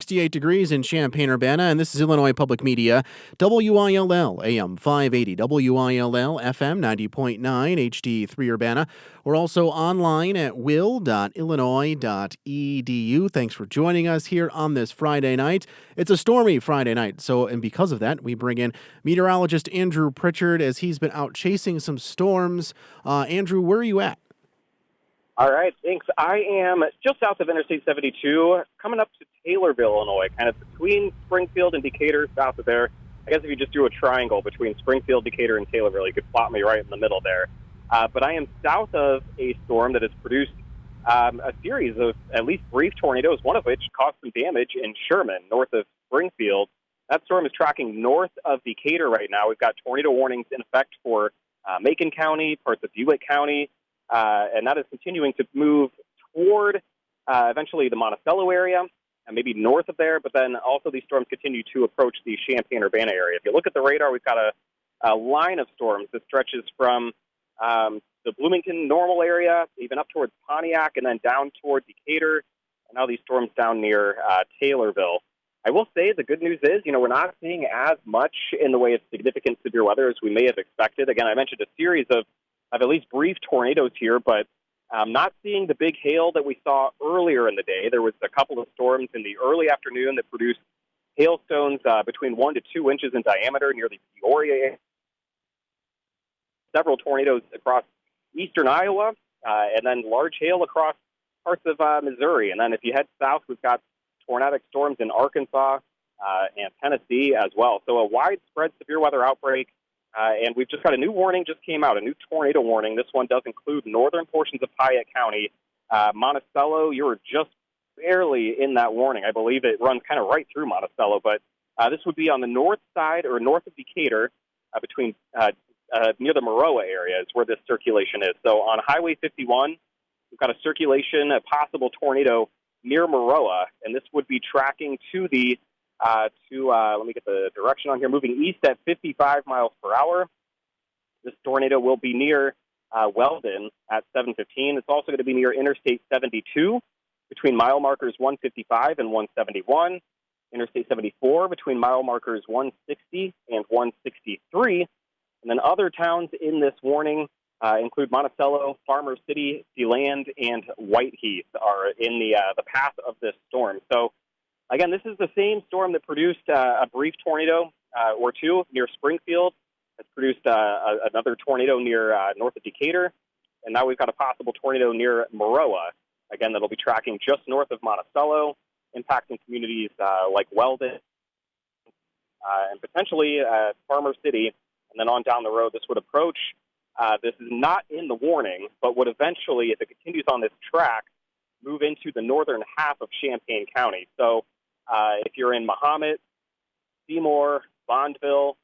68 degrees in Champaign-Urbana, and this is Illinois Public Media, WILL, AM 580, WILL, FM 90.9, HD3 Urbana. We're also online at will.illinois.edu. Thanks for joining us here on this Friday night. It's a stormy Friday night, and because of that, we bring in meteorologist Andrew Pritchard as he's been out chasing some storms. Andrew, where are you at? All right, thanks. I am just south of Interstate 72, coming up to Taylorville, Illinois, kind of between Springfield and Decatur, south of there. I guess if you just drew a triangle between Springfield, Decatur, and Taylorville, you could plot me right in the middle there. But I am south of a storm that has produced a series of at least brief tornadoes, one of which caused some damage in Sherman, north of Springfield. That storm is tracking north of Decatur right now. We've got tornado warnings in effect for Macon County, parts of Buick County, and that is continuing to move toward eventually the Monticello area and maybe north of there, but then also these storms continue to approach the Champaign-Urbana area. If you look at the radar, we've got a line of storms that stretches from the Bloomington normal area, even up towards Pontiac, and then down toward Decatur, and now these storms down near Taylorville. I will say the good news is, we're not seeing as much in the way of significant severe weather as we may have expected. Again, I mentioned a series of at least brief tornadoes here, but not seeing the big hail that we saw earlier in the day. There was a couple of storms in the early afternoon that produced hailstones between 1 to 2 inches in diameter near the Peoria area. Several tornadoes across eastern Iowa, and then large hail across parts of Missouri. And then if you head south, we've got tornadic storms in Arkansas and Tennessee as well. So a widespread severe weather outbreak. And we've just got a new warning just came out, a new tornado warning. This one does include northern portions of Piatt County. Monticello, you were just barely in that warning. I believe it runs kind of right through Monticello, but this would be on the north side or north of Decatur between near the Maroa area is where this circulation is. So on Highway 51, we've got a circulation, a possible tornado near Maroa, and this would be tracking to the let me get the direction on here, moving east at 55 miles per hour. This tornado will be near Weldon at 7:15. It's also going to be near Interstate 72 between mile markers 155 and 171. Interstate 74 between mile markers 160 and 163. And then other towns in this warning include Monticello, Farmer City, Sealand, and Whiteheath are in the path of this storm. So again, this is the same storm that produced a brief tornado or two near Springfield. It's produced another tornado near north of Decatur. And now we've got a possible tornado near Maroa. Again, that'll be tracking just north of Monticello, impacting communities like Weldon and potentially Farmer City. And then on down the road, this would approach. This is not in the warning, but would eventually, if it continues on this track, move into the northern half of Champaign County. So if you're in Mahomet, Seymour, Bondville,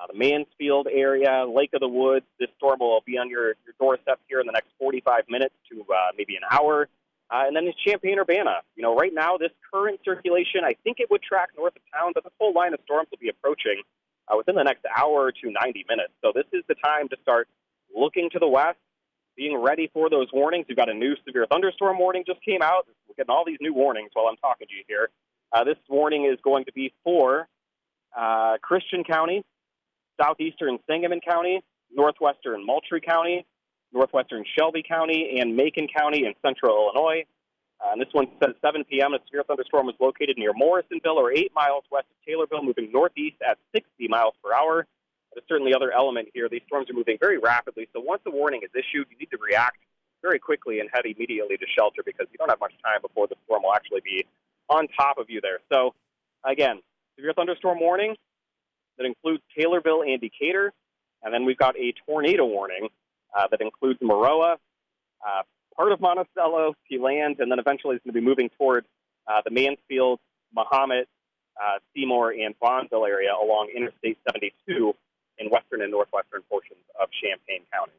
the Mansfield area, Lake of the Woods, this storm will be on your doorstep here in the next 45 minutes to maybe an hour. And then in Champaign-Urbana, right now, this current circulation, I think it would track north of town, but the full line of storms will be approaching within the next hour to 90 minutes. So this is the time to start looking to the west, being ready for those warnings. You've got a new severe thunderstorm warning just came out. We're getting all these new warnings while I'm talking to you here. This warning is going to be for Christian County, southeastern Sangamon County, northwestern Moultrie County, northwestern Shelby County, and Macon County in central Illinois. And this one says 7 p.m. A severe thunderstorm was located near Morrisonville or 8 miles west of Taylorville, moving northeast at 60 miles per hour. There's certainly other element here. These storms are moving very rapidly, so once the warning is issued, you need to react very quickly and head immediately to shelter because you don't have much time before the storm will actually be on top of you there. So, again, severe thunderstorm warning that includes Taylorville and Decatur, and then we've got a tornado warning that includes Maroa, part of Monticello, Sealand, and then eventually it's going to be moving toward the Mansfield, Mahomet, Seymour, and Bonneville area along Interstate 72 in western and northwestern portions of Champaign County.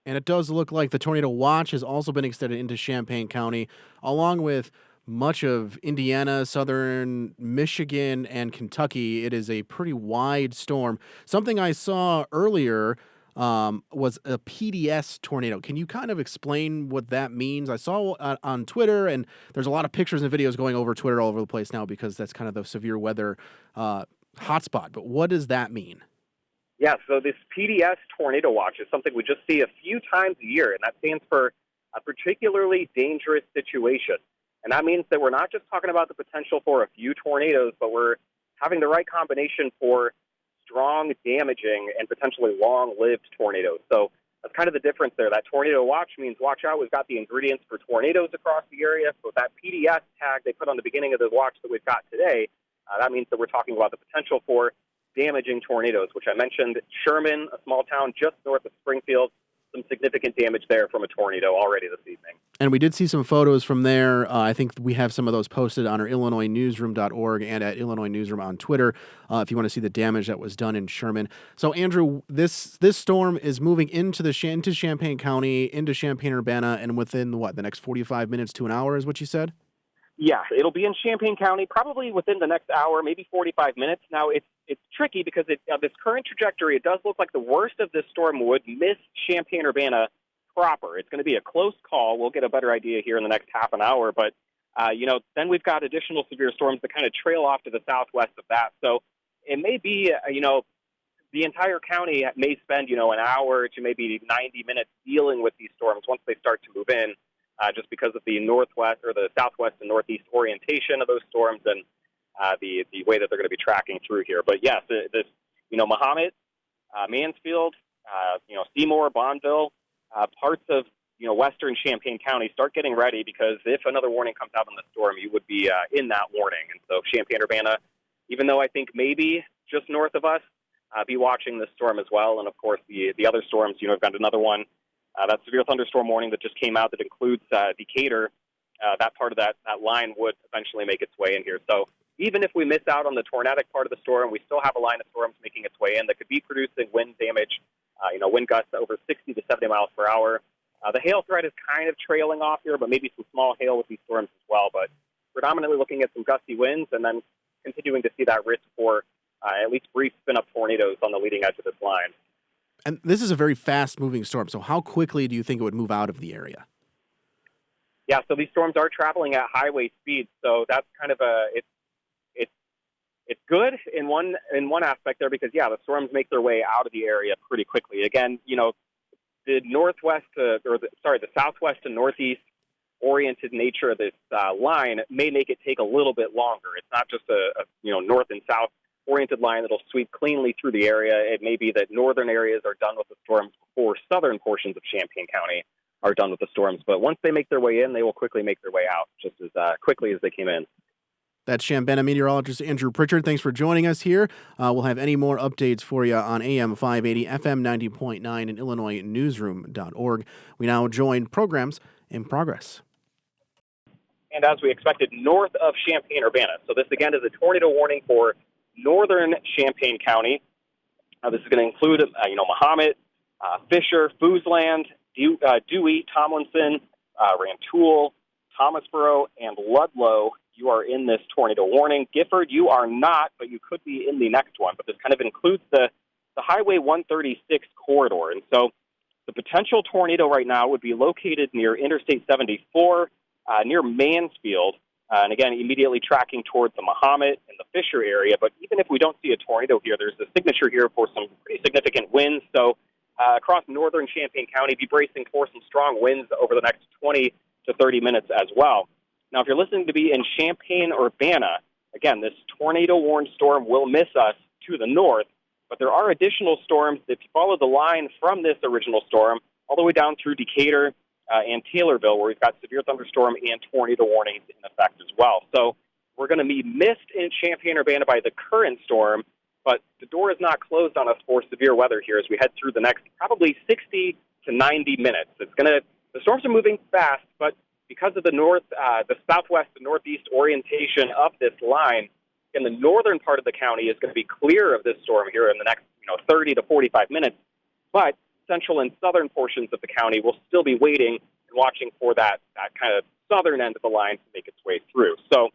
And it does look like the tornado watch has also been extended into Champaign County, along with much of Indiana, southern Michigan, and Kentucky. It is a pretty wide storm. Something I saw earlier was a PDS tornado. Can you kind of explain what that means? I saw on Twitter, and there's a lot of pictures and videos going over Twitter all over the place now because that's kind of the severe weather hotspot. But what does that mean? Yeah, so this PDS tornado watch is something we just see a few times a year, and that stands for a particularly dangerous situation. And that means that we're not just talking about the potential for a few tornadoes, but we're having the right combination for strong, damaging, and potentially long-lived tornadoes. So that's kind of the difference there. That tornado watch means watch out. We've got the ingredients for tornadoes across the area. So that PDS tag they put on the beginning of the watch that we've got today, that means that we're talking about the potential for damaging tornadoes, which I mentioned. Sherman, a small town just north of Springfield, some significant damage there from a tornado already this evening. And we did see some photos from there. I think we have some of those posted on our IllinoisNewsroom.org and at Illinois Newsroom on Twitter if you want to see the damage that was done in Sherman. So, Andrew, this storm is moving into Champaign County, into Champaign-Urbana, and within, the next 45 minutes to an hour is what you said? Yeah, it'll be in Champaign County probably within the next hour, maybe 45 minutes. Now, it's tricky because this current trajectory, it does look like the worst of this storm would miss Champaign-Urbana proper. It's going to be a close call. We'll get a better idea here in the next half an hour. But, then we've got additional severe storms that kind of trail off to the southwest of that. So it may be, the entire county may spend, an hour to maybe 90 minutes dealing with these storms once they start to move in. Just because of the northwest or the southwest and northeast orientation of those storms and the way that they're going to be tracking through here. But yes, Mahomet, Mansfield, Seymour, Bonneville, parts of western Champaign County, start getting ready because if another warning comes out on the storm, you would be in that warning. And so Champaign-Urbana, even though I think maybe just north of us, be watching this storm as well. And of course, the other storms, I've got another one. That severe thunderstorm warning that just came out that includes Decatur, that part of that line would eventually make its way in here. So even if we miss out on the tornadic part of the storm, we still have a line of storms making its way in that could be producing wind damage, wind gusts over 60 to 70 miles per hour. The hail threat is kind of trailing off here, but maybe some small hail with these storms as well. But predominantly looking at some gusty winds and then continuing to see that risk for at least brief spin-up tornadoes on the leading edge of this line. And this is a very fast-moving storm, so how quickly do you think it would move out of the area? Yeah, so these storms are traveling at highway speeds, so that's kind of it's good in one aspect there because the storms make their way out of the area pretty quickly. Again, the southwest to northeast oriented nature of this line may make it take a little bit longer. It's not just a north and south oriented line that'll sweep cleanly through the area. It may be that northern areas are done with the storms before southern portions of Champaign County are done with the storms. But once they make their way in, they will quickly make their way out just as quickly as they came in. That's Champaign meteorologist Andrew Pritchard. Thanks for joining us here. We'll have any more updates for you on AM 580, FM 90.9, and IllinoisNewsroom.org. We now join programs in progress. And as we expected, north of Champaign-Urbana. So this, again, is a tornado warning for northern Champaign County. This is going to include, Mahomet, Fisher, Foosland, Dewey, Tomlinson, Rantoul, Thomasboro, and Ludlow. You are in this tornado warning. Gifford, you are not, but you could be in the next one. But this kind of includes the Highway 136 corridor. And so the potential tornado right now would be located near Interstate 74, near Mansfield, and again, immediately tracking towards the Mahomet and the Fisher area. But even if we don't see a tornado here, there's a signature here for some pretty significant winds. So across northern Champaign County, be bracing for some strong winds over the next 20 to 30 minutes as well. Now, if you're listening to be in Champaign-Urbana, again, this tornado-warned storm will miss us to the north, but there are additional storms that if you follow the line from this original storm all the way down through Decatur and Taylorville, where we've got severe thunderstorm and tornado warnings in effect as well. So we're going to be missed in Champaign-Urbana by the current storm, but the door is not closed on us for severe weather here as we head through the next probably 60 to 90 minutes. The storms are moving fast, but because of the southwest and northeast orientation of this line, in the northern part of the county is going to be clear of this storm here in the next 30 to 45 minutes, but central and southern portions of the county will still be waiting and watching for that kind of southern end of the line to make its way through. So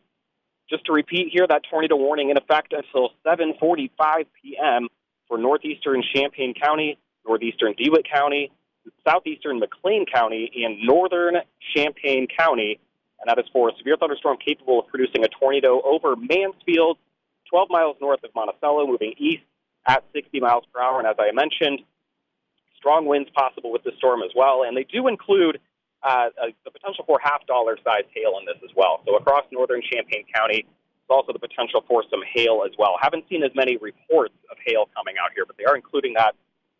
just to repeat here, that tornado warning in effect until 7:45 p.m. for northeastern Champaign County, northeastern DeWitt County, southeastern McLean County, and northern Champaign County. And that is for a severe thunderstorm capable of producing a tornado over Mansfield, 12 miles north of Monticello, moving east at 60 miles per hour. And as I mentioned, strong winds possible with this storm as well. And they do include the potential for half-dollar size hail in this as well. So across northern Champaign County, there's also the potential for some hail as well. Haven't seen as many reports of hail coming out here, but they are including that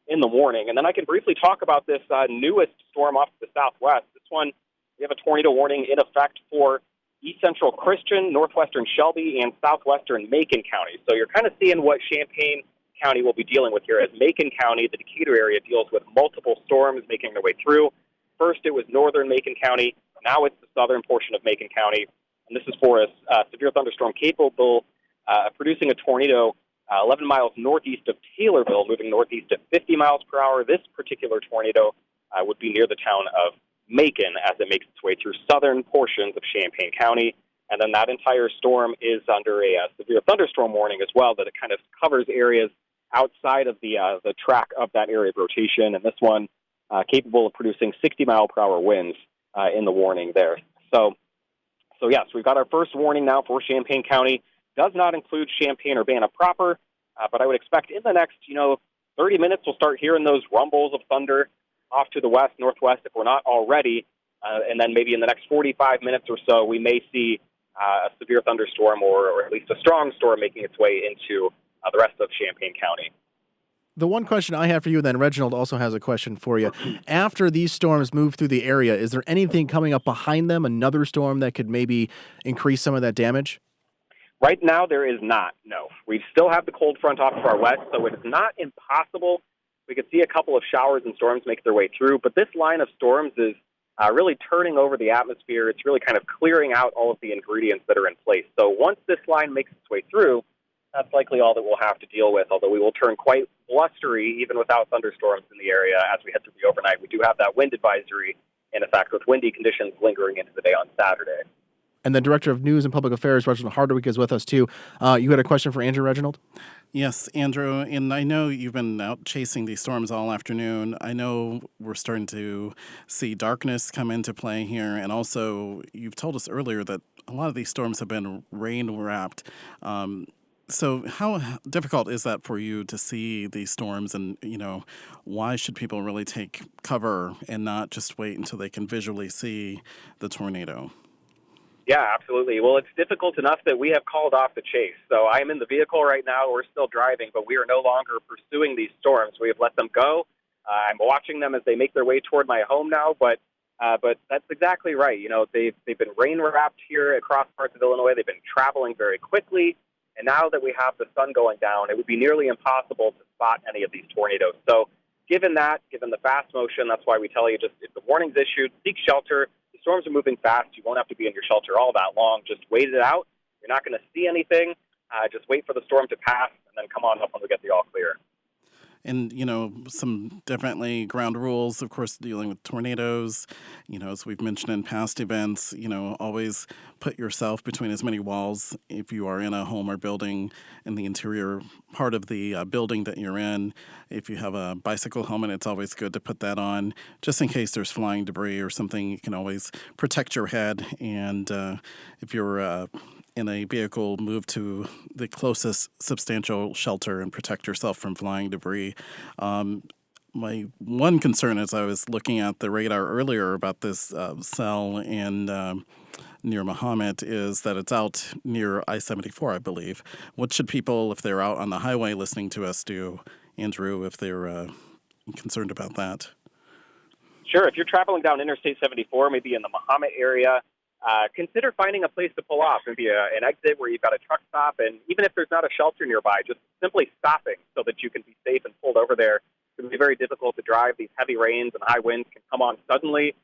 in the warning. And then I can briefly talk about this newest storm off to the southwest. This one, we have a tornado warning in effect for east central Christian, northwestern Shelby, and southwestern Macon counties. So you're kind of seeing what Champaign County will be dealing with here, as Macon County, the Decatur area, deals with multiple storms making their way through. First, it was northern Macon County. Now it's the southern portion of Macon County. And this is for a severe thunderstorm capable of producing a tornado 11 miles northeast of Taylorville, moving northeast at 50 miles per hour. This particular tornado would be near the town of Macon as it makes its way through southern portions of Champaign County. And then that entire storm is under a severe thunderstorm warning as well, that it kind of covers areas outside of the track of that area of rotation. And this one capable of producing 60-mile-per-hour winds in the warning there. So yes, we've got our first warning now for Champaign County. Does not include Champaign-Urbana proper, but I would expect in the next, 30 minutes we'll start hearing those rumbles of thunder off to the west, northwest, if we're not already. And then maybe in the next 45 minutes or so, we may see a severe thunderstorm or at least a strong storm making its way into the rest of Champaign County. The one question I have for you then, Reginald also has a question for you. After these storms move through the area, is there anything coming up behind them, another storm that could maybe increase some of that damage? Right now, there is not, no. We still have the cold front off to our west, so it is not impossible. We could see a couple of showers and storms make their way through, but this line of storms is really turning over the atmosphere. It's really kind of clearing out all of the ingredients that are in place. So once this line makes its way through, that's likely all that we'll have to deal with, although we will turn quite blustery even without thunderstorms in the area as we head through the overnight. We do have that wind advisory in effect with windy conditions lingering into the day on Saturday. And the Director of News and Public Affairs, Reginald Hardwick, is with us, too. You had a question for Andrew, Reginald? Yes, Andrew, and I know you've been out chasing these storms all afternoon. I know we're starting to see darkness come into play here, and also you've told us earlier that a lot of these storms have been rain-wrapped. So how difficult is that for you to see these storms, and, why should people really take cover and not just wait until they can visually see the tornado? Yeah, absolutely. Well, it's difficult enough that we have called off the chase. So I'm in the vehicle right now. We're still driving, but we are no longer pursuing these storms. We have let them go. I'm watching them as they make their way toward my home now, but that's exactly right. They've been rain-wrapped here across parts of Illinois. They've been traveling very quickly. And now that we have the sun going down, it would be nearly impossible to spot any of these tornadoes. So given the fast motion, that's why we tell you just if the warning's issued, seek shelter. The storms are moving fast. You won't have to be in your shelter all that long. Just wait it out. You're not going to see anything. Just wait for the storm to pass and then come on up when we get the all clear. And, some definitely ground rules, of course, dealing with tornadoes, as we've mentioned in past events, always put yourself between as many walls if you are in a home or building in the interior part of the building that you're in. If you have a bicycle helmet, it's always good to put that on just in case there's flying debris or something. You can always protect your head. And if you're in a vehicle, move to the closest substantial shelter and protect yourself from flying debris. My one concern as I was looking at the radar earlier about this cell in near Mahomet is that it's out near I-74, I believe. What should people, if they're out on the highway listening to us, do, Andrew, if they're concerned about that? Sure. If you're traveling down Interstate 74, maybe in the Mahomet area, consider finding a place to pull off, maybe an exit where you've got a truck stop, and even if there's not a shelter nearby, just simply stopping so that you can be safe and pulled over there. It can be very difficult to drive. These heavy rains and high winds can come on suddenly.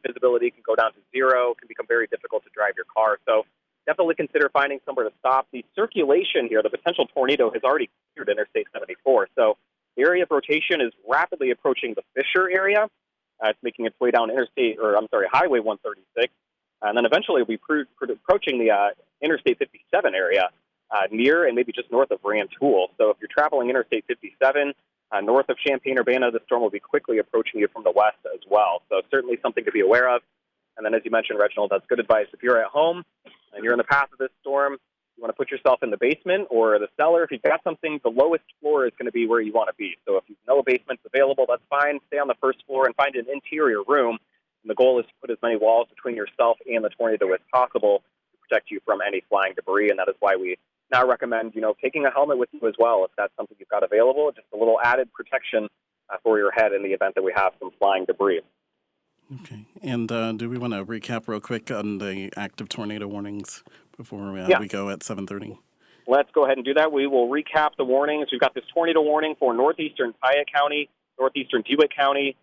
Visibility can go down to zero. It can become very difficult to drive your car. So definitely consider finding somewhere to stop. The circulation here, the potential tornado, has already cleared Interstate 74. So the area of rotation is rapidly approaching the Fisher area. It's making its way down Highway 136. And then eventually we'll be approaching the Interstate 57 area near and maybe just north of Rantoul. So if you're traveling Interstate 57, North of Champaign-Urbana, the storm will be quickly approaching you from the west as well. So certainly something to be aware of. And then, as you mentioned, Reginald, that's good advice. If you're at home and you're in the path of this storm, you want to put yourself in the basement or the cellar. If you've got something, the lowest floor is going to be where you want to be. So if you know a basement's available, that's fine. Stay on the first floor and find an interior room. And the goal is to put as many walls between yourself and the tornado as possible to protect you from any flying debris. And that is why we now recommend, taking a helmet with you as well if that's something you've got available. Just a little added protection for your head in the event that we have some flying debris. Okay. And do we want to recap real quick on the active tornado warnings before we go at 7:30? Let's go ahead and do that. We will recap the warnings. We've got this tornado warning for northeastern Piatt County, northeastern DeWitt County,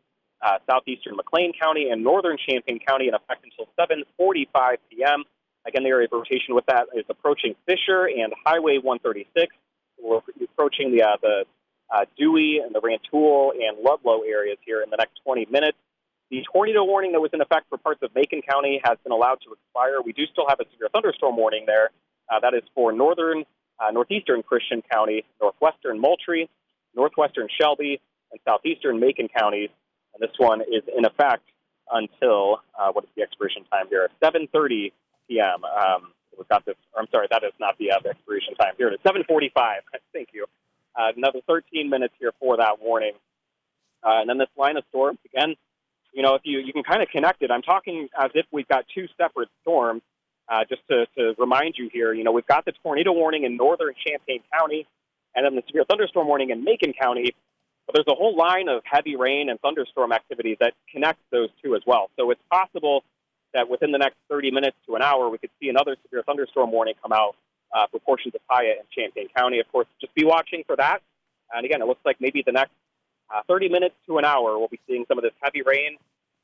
southeastern McLean County, and northern Champaign County in effect until 7:45 p.m. Again, the area of rotation with that is approaching Fisher and Highway 136. We're approaching the Dewey and the Rantoul and Ludlow areas here in the next 20 minutes. The tornado warning that was in effect for parts of Macon County has been allowed to expire. We do still have a severe thunderstorm warning there. That is for northeastern Christian County, northwestern Moultrie, northwestern Shelby, and southeastern Macon counties. And this one is in effect until, what is the expiration time here? 7:30 p.m. We've got this, I'm sorry, that is not the expiration time here. It's 7:45. Thank you. Another 13 minutes here for that warning. And then this line of storms, again, if you can kind of connect it. I'm talking as if we've got two separate storms. Just to remind you here, we've got the tornado warning in northern Champaign County and then the severe thunderstorm warning in Macon County. But there's a whole line of heavy rain and thunderstorm activity that connects those two as well. So it's possible that within the next 30 minutes to an hour, we could see another severe thunderstorm warning come out for portions of Piatt and Champaign County. Of course, just be watching for that. And again, it looks like maybe the next 30 minutes to an hour, we'll be seeing some of this heavy rain,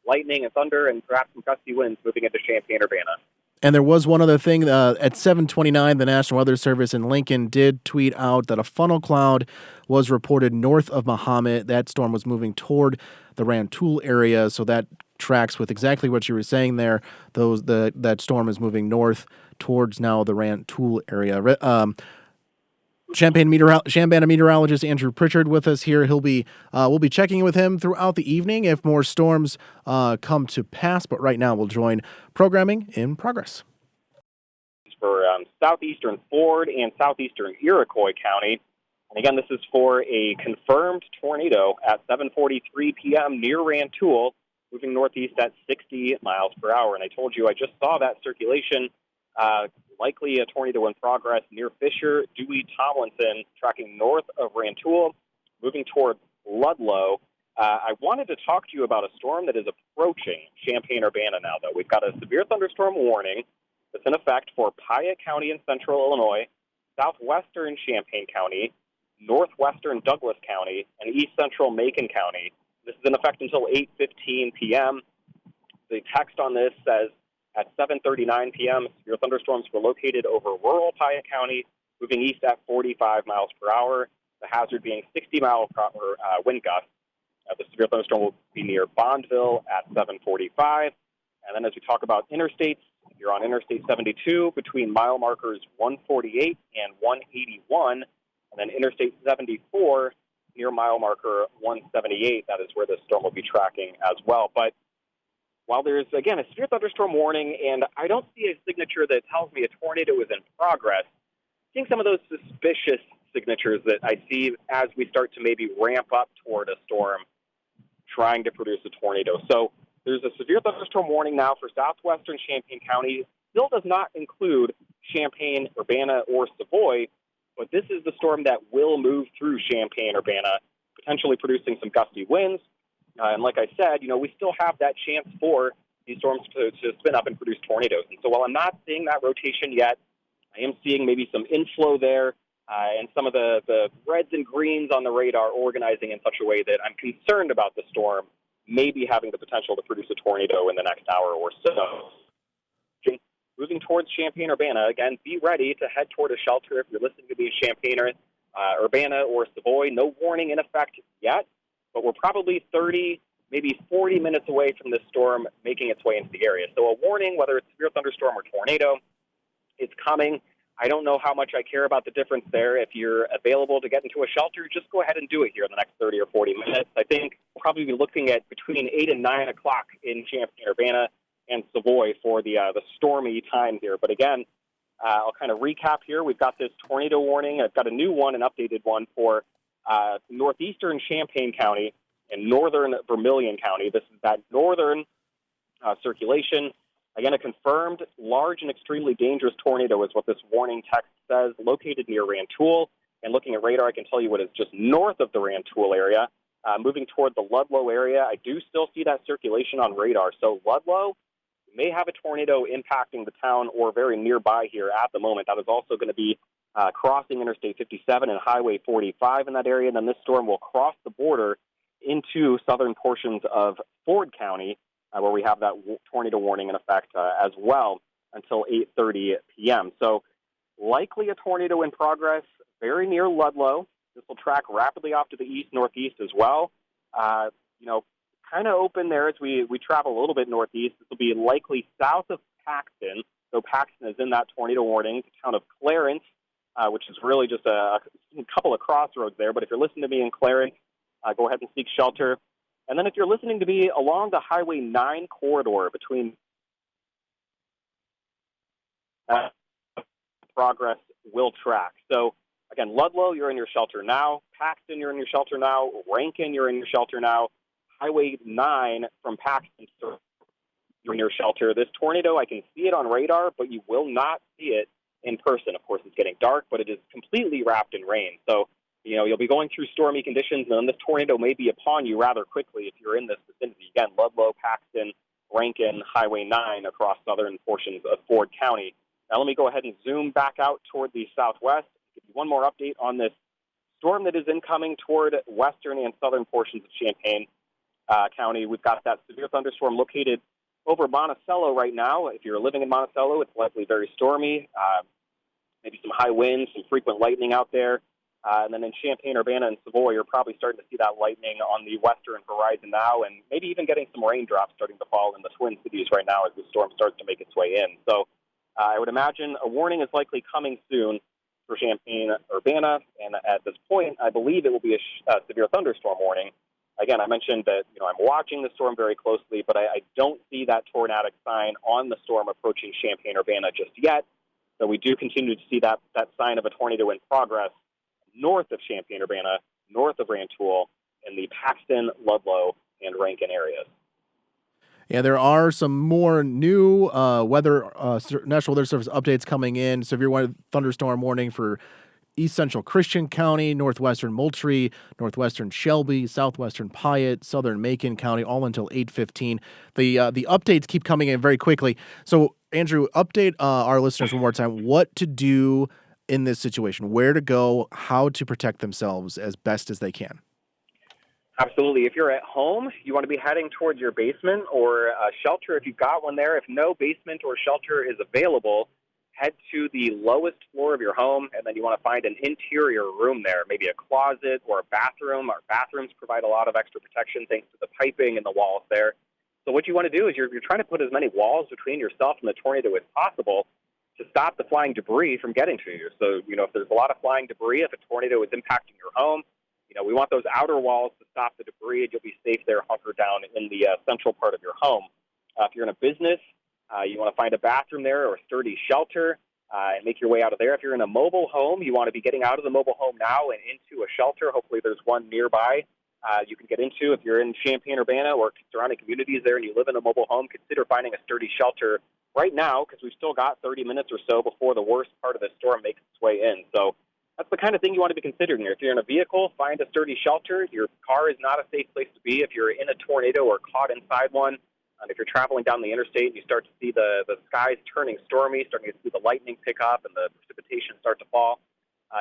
lightning, and thunder, and perhaps some gusty winds moving into Champaign-Urbana. And there was one other thing. At 7:29, the National Weather Service in Lincoln did tweet out that a funnel cloud was reported north of Mahomet. That storm was moving toward the Rantoul area, so that tracks with exactly what you were saying there. That storm is moving north towards now the Rantoul area. Champaign meteorologist Andrew Pritchard with us here. We'll be checking in with him throughout the evening if more storms come to pass. But right now, we'll join programming in progress. For southeastern Ford and southeastern Iroquois County. And again, this is for a confirmed tornado at 7:43 p.m. near Rantoul, moving northeast at 60 miles per hour. And I told you I just saw that circulation. Likely a tornado in progress near Fisher, Dewey, Tomlinson, tracking north of Rantoul, moving toward Ludlow. I wanted to talk to you about a storm that is approaching Champaign-Urbana now, though. We've got a severe thunderstorm warning that's in effect for Piatt County in central Illinois, southwestern Champaign County, northwestern Douglas County, and east central Macon County. This is in effect until 8:15 p.m. The text on this says, at 7:39 p.m., severe thunderstorms were located over rural Piatt County, moving east at 45 miles per hour, the hazard being 60-mile-per-hour wind gusts. The severe thunderstorm will be near Bondville at 7:45. And then as we talk about interstates, if you're on Interstate 72 between mile markers 148 and 181, and then Interstate 74 near mile marker 178, that is where the storm will be tracking as well. But while there's, again, a severe thunderstorm warning, and I don't see a signature that tells me a tornado is in progress, seeing some of those suspicious signatures that I see as we start to maybe ramp up toward a storm trying to produce a tornado. So there's a severe thunderstorm warning now for southwestern Champaign County. Still does not include Champaign-Urbana or Savoy, but this is the storm that will move through Champaign-Urbana, potentially producing some gusty winds. And like I said, we still have that chance for these storms to spin up and produce tornadoes. And so while I'm not seeing that rotation yet, I am seeing maybe some inflow there, and some of the reds and greens on the radar organizing in such a way that I'm concerned about the storm maybe having the potential to produce a tornado in the next hour or so. Moving towards Champaign-Urbana, again, be ready to head toward a shelter if you're listening to me in Champaign-Urbana or Savoy. No warning in effect yet, but we're probably 30, maybe 40 minutes away from this storm making its way into the area. So a warning, whether it's severe thunderstorm or tornado, it's coming. I don't know how much I care about the difference there. If you're available to get into a shelter, just go ahead and do it here in the next 30 or 40 minutes. I think we'll probably be looking at between 8 and 9 o'clock in Champaign-Urbana and Savoy for the stormy time here. But again, I'll kind of recap here. We've got this tornado warning. I've got a new one, an updated one for northeastern Champaign County and northern Vermilion County. This is that northern circulation. Again, a confirmed large and extremely dangerous tornado is what this warning text says, located near Rantoul. And looking at radar, I can tell you what is just north of the Rantoul area. Moving toward the Ludlow area, I do still see that circulation on radar. So Ludlow may have a tornado impacting the town or very nearby here at the moment. That is also going to be crossing Interstate 57 and Highway 45 in that area. And then this storm will cross the border into southern portions of Ford County, where we have that tornado warning in effect as well until 8:30 p.m. So likely a tornado in progress very near Ludlow. This will track rapidly off to the east-northeast as well. Kind of open there as we travel a little bit northeast. This will be likely south of Paxton. So Paxton is in that tornado warning. The town of Clarence, which is really just a couple of crossroads there. But if you're listening to me in Clarence, go ahead and seek shelter. And then if you're listening to me along the Highway 9 corridor between progress will track. So, again, Ludlow, you're in your shelter now. Paxton, you're in your shelter now. Rankin, you're in your shelter now. Highway 9 from Paxton, you're in your shelter. This tornado, I can see it on radar, but you will not see it in person. Of course, it's getting dark, but it is completely wrapped in rain. So, you'll be going through stormy conditions, and then this tornado may be upon you rather quickly if you're in this vicinity. Again, Ludlow, Paxton, Rankin, Highway 9 across southern portions of Ford County. Now let me go ahead and zoom back out toward the southwest. Give you one more update on this storm that is incoming toward western and southern portions of Champaign County. We've got that severe thunderstorm located over Monticello right now. If you're living in Monticello, it's likely very stormy. Maybe some high winds, some frequent lightning out there. And then in Champaign-Urbana and Savoy, you're probably starting to see that lightning on the western horizon now, and maybe even getting some raindrops starting to fall in the Twin Cities right now as the storm starts to make its way in. So I would imagine a warning is likely coming soon for Champaign-Urbana, and at this point, I believe it will be a severe thunderstorm warning. Again, I mentioned that I'm watching the storm very closely, but I don't see that tornadic sign on the storm approaching Champaign-Urbana just yet. So we do continue to see that sign of a tornado in progress north of Champaign-Urbana, north of Rantoul, in the Paxton, Ludlow, and Rankin areas. Yeah, there are some more new National Weather Service updates coming in. Severe thunderstorm warning for East Central Christian County, northwestern Moultrie, northwestern Shelby, southwestern Piatt, southern Macon County, all until 8:15. The updates keep coming in very quickly. So, Andrew, update our listeners one more time what to do in this situation, where to go, how to protect themselves as best as they can. Absolutely. If you're at home, you want to be heading towards your basement or a shelter if you've got one there. If no basement or shelter is available, head to the lowest floor of your home, and then you want to find an interior room there, maybe a closet or a bathroom. Our bathrooms provide a lot of extra protection thanks to the piping and the walls there. So what you want to do is you're trying to put as many walls between yourself and the tornado as possible to stop the flying debris from getting to you. So, if there's a lot of flying debris, if a tornado is impacting your home, we want those outer walls to stop the debris, and you'll be safe there hunkered down in the central part of your home. If you're in a business, you want to find a bathroom there or a sturdy shelter and make your way out of there. If you're in a mobile home, you want to be getting out of the mobile home now and into a shelter. Hopefully there's one nearby you can get into. If you're in Champaign-Urbana or surrounding communities there and you live in a mobile home, consider finding a sturdy shelter right now because we've still got 30 minutes or so before the worst part of the storm makes its way in. So that's the kind of thing you want to be considering here. If you're in a vehicle, find a sturdy shelter. Your car is not a safe place to be if you're in a tornado or caught inside one. And if you're traveling down the interstate and you start to see the skies turning stormy, starting to see the lightning pick up and the precipitation start to fall,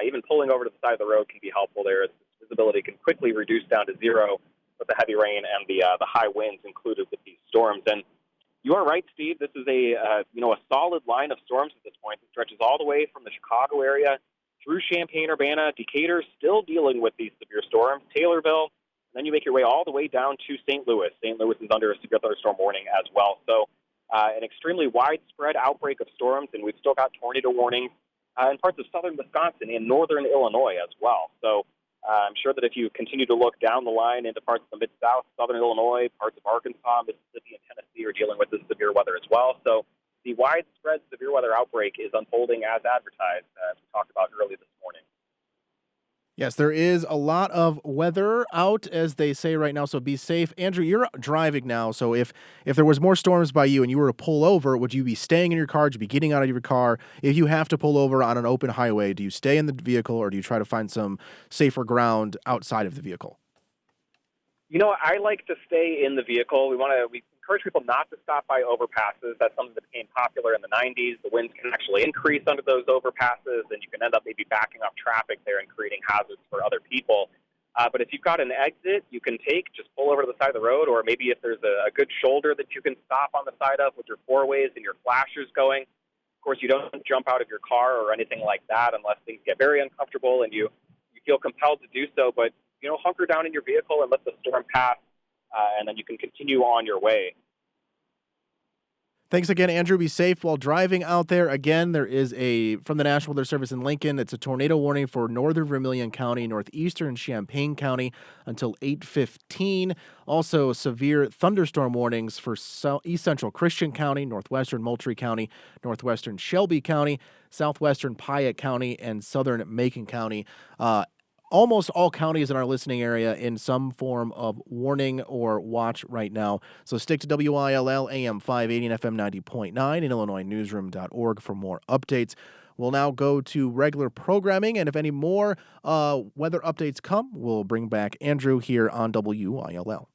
even pulling over to the side of the road can be helpful there. Visibility can quickly reduce down to zero with the heavy rain and the high winds included with these storms. And you are right, Steve. This is a solid line of storms at this point. It stretches all the way from the Chicago area through Champaign-Urbana. Decatur still dealing with these severe storms. Taylorville, and then you make your way all the way down to St. Louis. St. Louis is under a severe thunderstorm warning as well. So an extremely widespread outbreak of storms, and we've still got tornado warnings and parts of southern Wisconsin and northern Illinois as well. So I'm sure that if you continue to look down the line into parts of the Mid-South, southern Illinois, parts of Arkansas, Mississippi, and Tennessee are dealing with this severe weather as well. So the widespread severe weather outbreak is unfolding as advertised, as we talked about early this morning. Yes, there is a lot of weather out, as they say right now, so be safe. Andrew, you're driving now, so if there was more storms by you and you were to pull over, would you be staying in your car? Would you be getting out of your car? If you have to pull over on an open highway, do you stay in the vehicle or do you try to find some safer ground outside of the vehicle? I like to stay in the vehicle. We encourage people not to stop by overpasses. That's something that became popular in the 90s. The winds can actually increase under those overpasses, and you can end up maybe backing up traffic there and creating hazards for other people. But if you've got an exit you can take, just pull over to the side of the road, or maybe if there's a good shoulder that you can stop on the side of with your four-ways and your flashers going. Of course, you don't jump out of your car or anything like that unless things get very uncomfortable and you feel compelled to do so. But hunker down in your vehicle and let the storm pass, and then you can continue on your way. Thanks again, Andrew. Be safe while driving out there. Again, there is from the National Weather Service in Lincoln, it's a tornado warning for northern Vermilion County, northeastern Champaign County until 8:15. Also, severe thunderstorm warnings for east central Christian County, northwestern Moultrie County, northwestern Shelby County, southwestern Piatt County, and southern Macon County. Almost all counties in our listening area in some form of warning or watch right now. So stick to WILL AM 580 and FM 90.9 and IllinoisNewsroom.org for more updates. We'll now go to regular programming, and if any more weather updates come, we'll bring back Andrew here on WILL.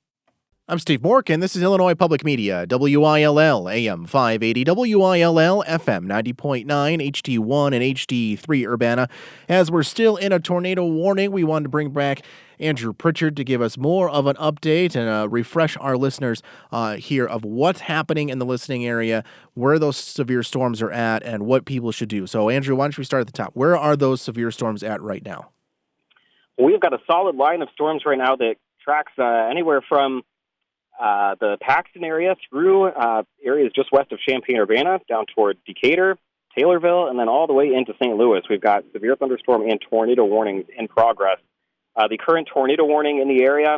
I'm Steve Morck, and this is Illinois Public Media, WILL AM 580, WILL FM 90.9, HD1 and HD3 Urbana. As we're still in a tornado warning, we wanted to bring back Andrew Pritchard to give us more of an update and refresh our listeners here of what's happening in the listening area, where those severe storms are at, and what people should do. So, Andrew, why don't we start at the top? Where are those severe storms at right now? Well, we've got a solid line of storms right now that tracks anywhere from the Paxton area through areas just west of Champaign-Urbana down toward Decatur, Taylorville, and then all the way into St. Louis. We've got severe thunderstorm and tornado warnings in progress. The current tornado warning in the area,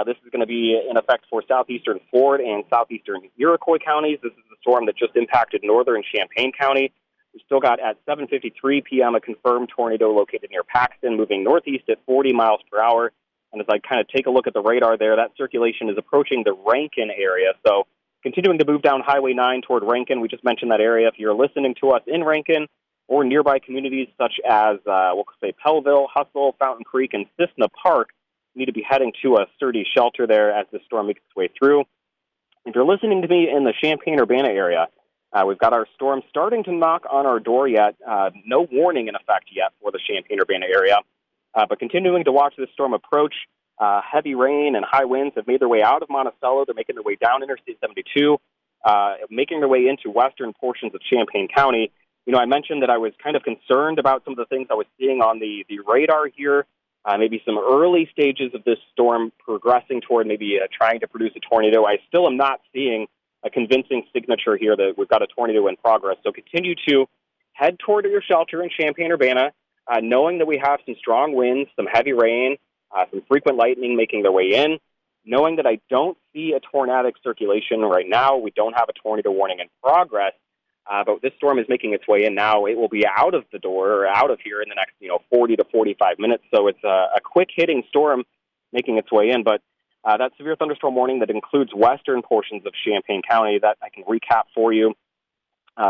this is going to be in effect for southeastern Ford and southeastern Iroquois counties. This is the storm that just impacted northern Champaign County. We've still got at 7:53 p.m. a confirmed tornado located near Paxton, moving northeast at 40 miles per hour. And as I kind of take a look at the radar there, that circulation is approaching the Rankin area. So continuing to move down Highway 9 toward Rankin. We just mentioned that area. If you're listening to us in Rankin or nearby communities such as, we'll say, Pellville, Hustle, Fountain Creek, and Cissna Park, you need to be heading to a sturdy shelter there as the storm makes its way through. If you're listening to me in the Champaign-Urbana area, we've got our storm starting to knock on our door yet. No warning in effect yet for the Champaign-Urbana area. But continuing to watch this storm approach, heavy rain and high winds have made their way out of Monticello. They're making their way down Interstate 72, making their way into western portions of Champaign County. I mentioned that I was kind of concerned about some of the things I was seeing on the radar here, maybe some early stages of this storm progressing toward maybe trying to produce a tornado. I still am not seeing a convincing signature here that we've got a tornado in progress. So continue to head toward your shelter in Champaign-Urbana, knowing that we have some strong winds, some heavy rain, some frequent lightning making their way in, knowing that I don't see a tornadic circulation right now. We don't have a tornado warning in progress, but this storm is making its way in now. It will be out of the door or out of here in the next 40 to 45 minutes. So it's a quick-hitting storm making its way in. But that severe thunderstorm warning that includes western portions of Champaign County, that I can recap for you.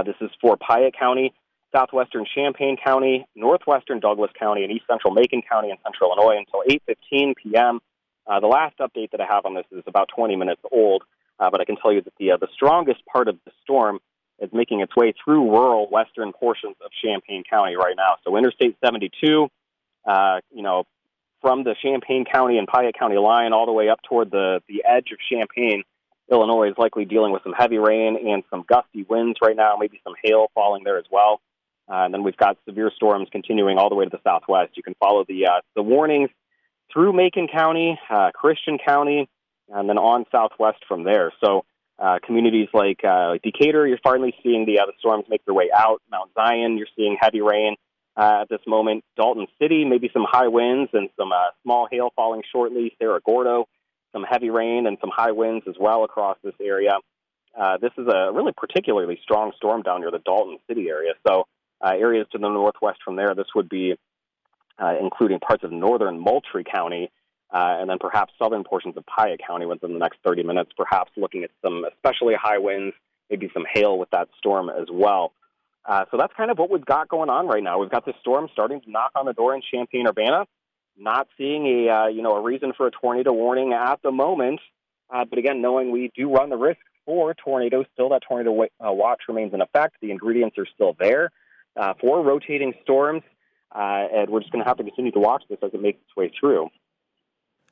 This is for Piatt County, southwestern Champaign County, northwestern Douglas County, and east central Macon County and central Illinois until 8:15 p.m. The last update that I have on this is about 20 minutes old, but I can tell you that the strongest part of the storm is making its way through rural western portions of Champaign County right now. So Interstate 72, from the Champaign County and Piatt County line all the way up toward the edge of Champaign, Illinois is likely dealing with some heavy rain and some gusty winds right now, maybe some hail falling there as well. And then we've got severe storms continuing all the way to the southwest. You can follow the warnings through Macon County, Christian County, and then on southwest from there. So Communities like Decatur, you're finally seeing the storms make their way out. Mount Zion, you're seeing heavy rain at this moment. Dalton City, maybe some high winds and some small hail falling shortly. Cerro Gordo, some heavy rain and some high winds as well across this area. This is a really particularly strong storm down near the Dalton City area. So areas to the northwest from there, this would be including parts of northern Moultrie County, and then perhaps southern portions of Piatt County within the next 30 minutes, perhaps looking at some especially high winds, maybe some hail with that storm as well. So that's kind of what we've got going on right now. We've got this storm starting to knock on the door in Champaign-Urbana. Not seeing a reason for a tornado warning at the moment, but again, knowing we do run the risk for tornadoes, still that tornado watch remains in effect. The ingredients are still there for rotating storms, and we're just going to have to continue to watch this as it makes its way through.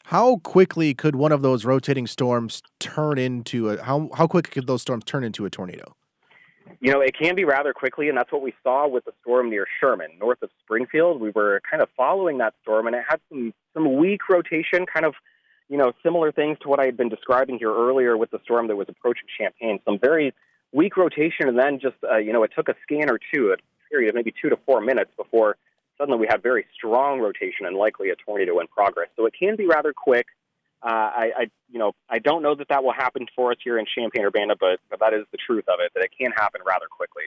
How quickly could one of those rotating storms turn into how quick could those storms turn into a tornado? It can be rather quickly, and that's what we saw with the storm near Sherman, north of Springfield. We were kind of following that storm, and it had some weak rotation, kind of, similar things to what I had been describing here earlier with the storm that was approaching Champaign. Some very weak rotation, and then just, it took a scan or two, a period of maybe 2 to 4 minutes before suddenly we had very strong rotation and likely a tornado in progress. So it can be rather quick. I don't know that will happen for us here in Champaign-Urbana, but that is the truth of it, that it can happen rather quickly.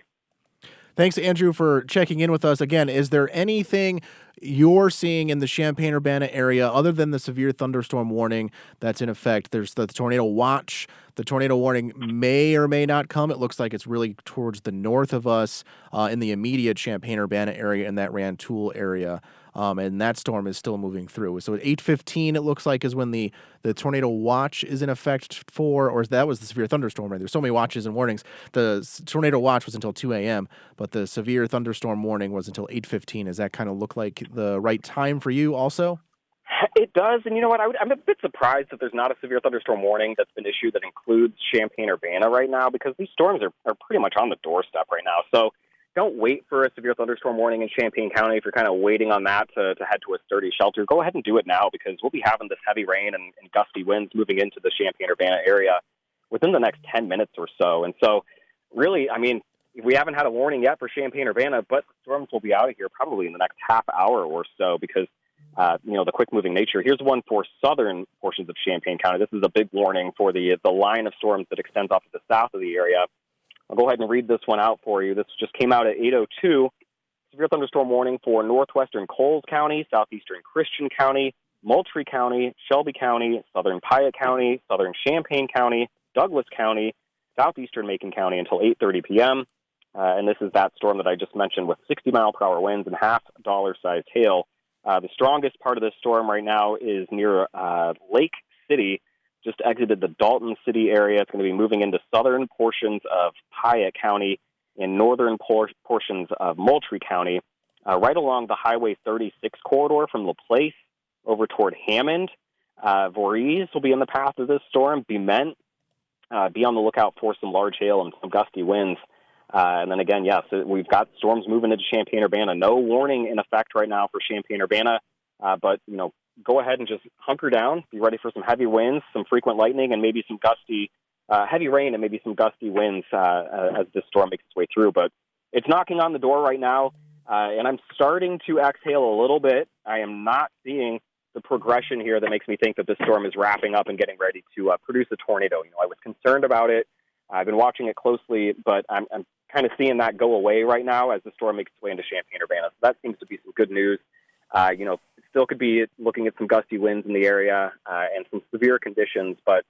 Thanks, Andrew, for checking in with us. Again, is there anything you're seeing in the Champaign-Urbana area other than the severe thunderstorm warning that's in effect? There's the tornado watch. The tornado warning may or may not come. It looks like it's really towards the north of us in the immediate Champaign-Urbana area and that Rantoul area. And that storm is still moving through. So at 8:15, it looks like is when the tornado watch is in effect or that was the severe thunderstorm. Right? There's so many watches and warnings. The tornado watch was until 2 a.m., but the severe thunderstorm warning was until 8:15. Does that kind of look like the right time for you also? It does, and you know what? I'm a bit surprised that there's not a severe thunderstorm warning that's been issued that includes Champaign-Urbana right now, because these storms are pretty much on the doorstep right now. So don't wait for a severe thunderstorm warning in Champaign County if you're kind of waiting on that to head to a sturdy shelter. Go ahead and do it now, because we'll be having this heavy rain and gusty winds moving into the Champaign-Urbana area within the next 10 minutes or so. And so really, we haven't had a warning yet for Champaign-Urbana, but the storms will be out of here probably in the next half hour or so because, the quick-moving nature. Here's one for southern portions of Champaign County. This is a big warning for the line of storms that extends off to the south of the area. I'll go ahead and read this one out for you. This just came out at 8:02. Severe thunderstorm warning for northwestern Coles County, southeastern Christian County, Moultrie County, Shelby County, southern Piatt County, southern Champaign County, Douglas County, southeastern Macon County until 8:30 p.m. And this is that storm that I just mentioned with 60-mile-per-hour winds and half dollar-sized hail. The strongest part of this storm right now is near Lake City. Just exited the Dalton City area. It's going to be moving into southern portions of Piatt County and northern portions of Moultrie County, right along the Highway 36 corridor from LaPlace over toward Hammond. Voorhees will be in the path of this storm. Bement, be on the lookout for some large hail and some gusty winds. And then again, yes, we've got storms moving into Champaign-Urbana. No warning in effect right now for Champaign-Urbana, but, go ahead and just hunker down, be ready for some heavy winds, some frequent lightning, and maybe some gusty, heavy rain and maybe some gusty winds as this storm makes its way through. But it's knocking on the door right now, and I'm starting to exhale a little bit. I am not seeing the progression here that makes me think that this storm is wrapping up and getting ready to produce a tornado. I was concerned about it. I've been watching it closely, but I'm kind of seeing that go away right now as the storm makes its way into Champaign-Urbana. So that seems to be some good news. Still could be looking at some gusty winds in the area and some severe conditions, but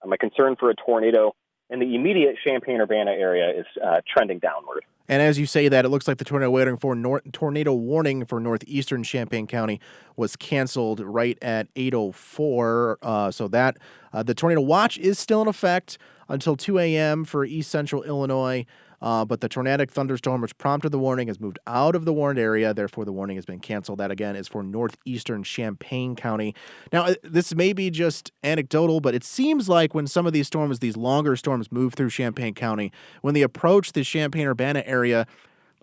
my concern for a tornado in the immediate Champaign-Urbana area is trending downward. And as you say that, it looks like the tornado warning for northeastern Champaign County was canceled right at 8:04. So that the tornado watch is still in effect until 2 a.m. for east central Illinois. But the tornadic thunderstorm which prompted the warning has moved out of the warned area. Therefore, the warning has been canceled. That, again, is for northeastern Champaign County. Now, this may be just anecdotal, but it seems like when some of these storms, these longer storms, move through Champaign County, when they approach the Champaign-Urbana area,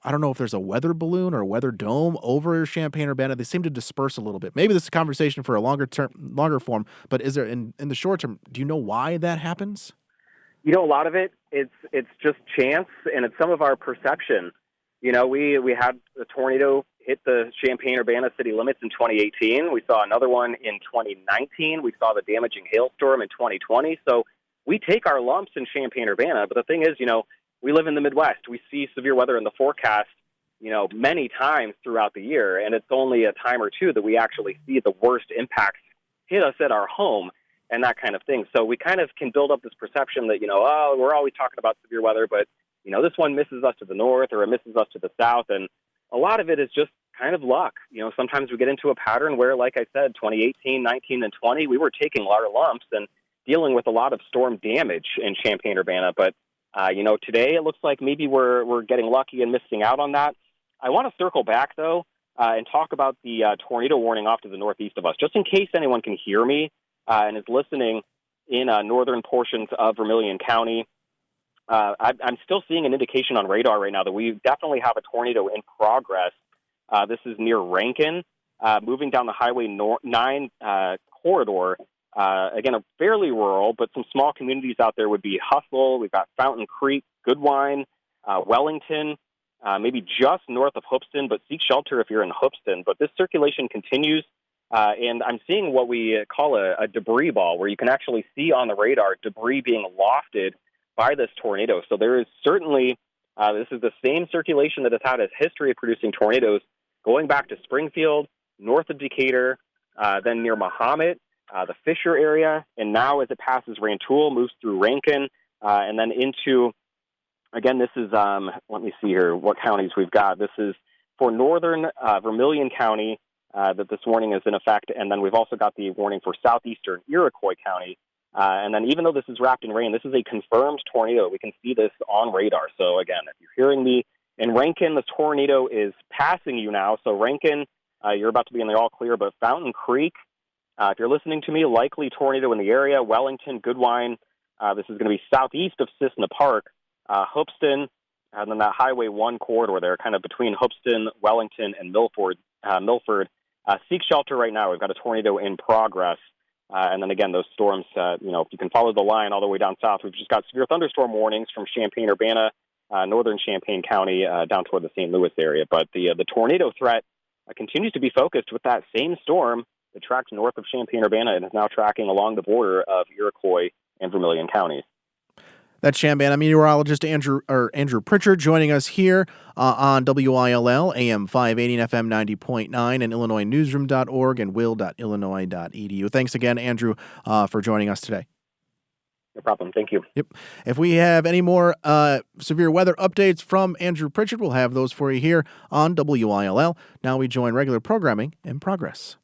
I don't know if there's a weather balloon or a weather dome over Champaign-Urbana. They seem to disperse a little bit. Maybe this is a conversation for a longer form, but is there, in the short term, do you know why that happens? A lot of it's just chance, and it's some of our perception. We had a tornado hit the Champaign-Urbana city limits in 2018. We saw another one in 2019. We saw the damaging hailstorm in 2020. So we take our lumps in Champaign-Urbana. But the thing is, we live in the Midwest. We see severe weather in the forecast, many times throughout the year. And it's only a time or two that we actually see the worst impacts hit us at our home and that kind of thing. So we kind of can build up this perception that, we're always talking about severe weather, but, this one misses us to the north or it misses us to the south. And a lot of it is just kind of luck. Sometimes we get into a pattern where, like I said, 2018, 19, and 20, we were taking a lot of lumps and dealing with a lot of storm damage in Champaign-Urbana. But, today it looks like maybe we're getting lucky and missing out on that. I want to circle back, though, and talk about the tornado warning off to the northeast of us, just in case anyone can hear me and is listening in northern portions of Vermilion County. I'm still seeing an indication on radar right now that we definitely have a tornado in progress. This is near Rankin, moving down the Highway 9 corridor. Again, a fairly rural, but some small communities out there would be Hustle. We've got Fountain Creek, Goodwine, Wellington, maybe just north of Hoopston, but seek shelter if you're in Hoopston. But this circulation continues, and I'm seeing what we call a debris ball, where you can actually see on the radar debris being lofted by this tornado. So there is certainly, this is the same circulation that has had a history of producing tornadoes going back to Springfield, north of Decatur, then near Mahomet, the Fisher area, and now as it passes Rantoul, moves through Rankin, and then into, again, this is, let me see here, what counties we've got. This is for northern Vermilion County that this warning is in effect, and then we've also got the warning for southeastern Iroquois County. And then even though this is wrapped in rain, this is a confirmed tornado. We can see this on radar. So again, if you're hearing me in Rankin, the tornado is passing you now. So Rankin, you're about to be in the all clear, but Fountain Creek, if you're listening to me, likely tornado in the area. Wellington, Goodwine, this is going to be southeast of Cissna Park, Hoopston, and then that Highway 1 corridor there, kind of between Hoopston, Wellington, and Milford. Seek shelter right now. We've got a tornado in progress. And then again, those storms, if you can follow the line all the way down south, we've just got severe thunderstorm warnings from Champaign-Urbana, northern Champaign County, down toward the St. Louis area. But the tornado threat continues to be focused with that same storm that tracks north of Champaign-Urbana and is now tracking along the border of Iroquois and Vermilion counties. That's Champaign meteorologist Andrew Pritchard joining us here on WILL, AM 580 and FM 90.9 and IllinoisNewsroom.org and will.illinois.edu. Thanks again, Andrew, for joining us today. No problem. Thank you. Yep. If we have any more severe weather updates from Andrew Pritchard, we'll have those for you here on WILL. Now we join regular programming in progress.